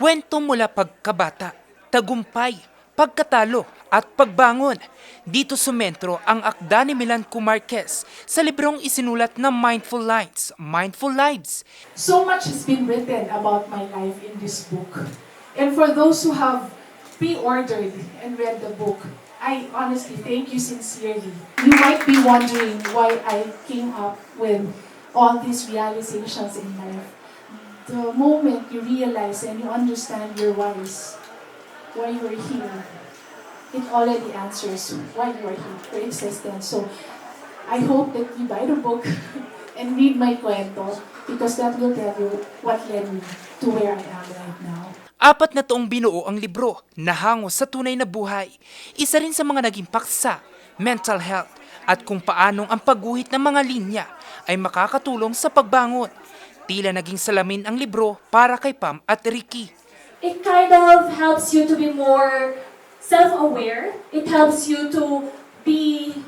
Kwento mula pagkabata, tagumpay, pagkatalo at pagbangon. Dito sumentro ang akda ni Milan Marquez sa librong isinulat na Mindful Lines, Mindful Lives. So much has been written about my life in this book. And for those who have pre-ordered and read the book, I honestly thank you sincerely. You might be wondering why I came up with all these realizations in life. The moment you realize and you understand your whys, why you're here, it already answers why you are here, your existence. So I hope that you buy the book and read my kwento because that will tell you what led me to where I am right now. 4 na taong binuo ang libro na hangos sa tunay na buhay. Isa rin sa mga naging paksa, mental health, at kung paanong ang pagguhit ng mga linya ay makakatulong sa pagbangon. Tila naging salamin ang libro para kay Pam at Ricky. It kind of helps you to be more self-aware. It helps you to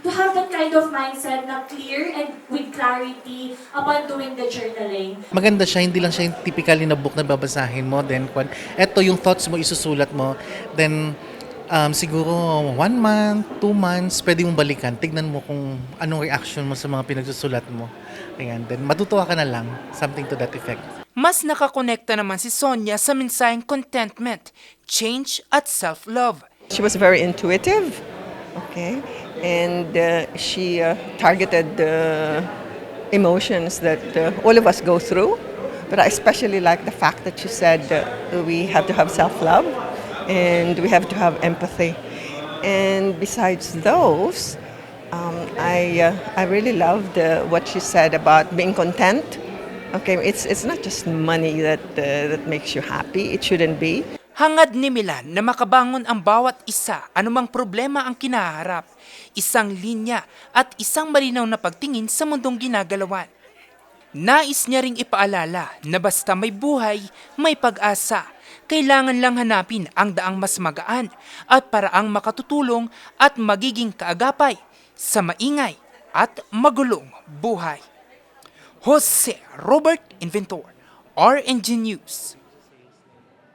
have that kind of mindset na clear and with clarity upon doing the journaling. Maganda siya, hindi lang siya yung typically na book na babasahin mo. Then, eto yung thoughts mo, isusulat mo. Then, siguro 1 month, 2 months, pwede mong balikan. Tignan mo kung anong reaction mo sa mga pinagsusulat mo. Ayan, then matutuwa ka na lang. Something to that effect. Mas nakakonekta naman si Sonia sa mensaheng contentment, change at self-love. She was very intuitive, okay, and she targeted the emotions that all of us go through. But I especially like the fact that she said we have to have self-love and we have to have empathy. And besides those, I really loved what she said about being content. Okay, it's not just money that makes you happy. It shouldn't be. Hangad ni Milan na makabangon ang bawat isa anumang problema ang kinaharap, isang linya at isang malinaw na pagtingin sa mundong ginagalawan. Nais niya ring ipaalala na basta may buhay, may pag-asa. Kailangan lang hanapin ang daang mas magaan at paraang makatutulong at magiging kaagapay sa maingay at magulong buhay. Jose Robert Inventor, RNG News.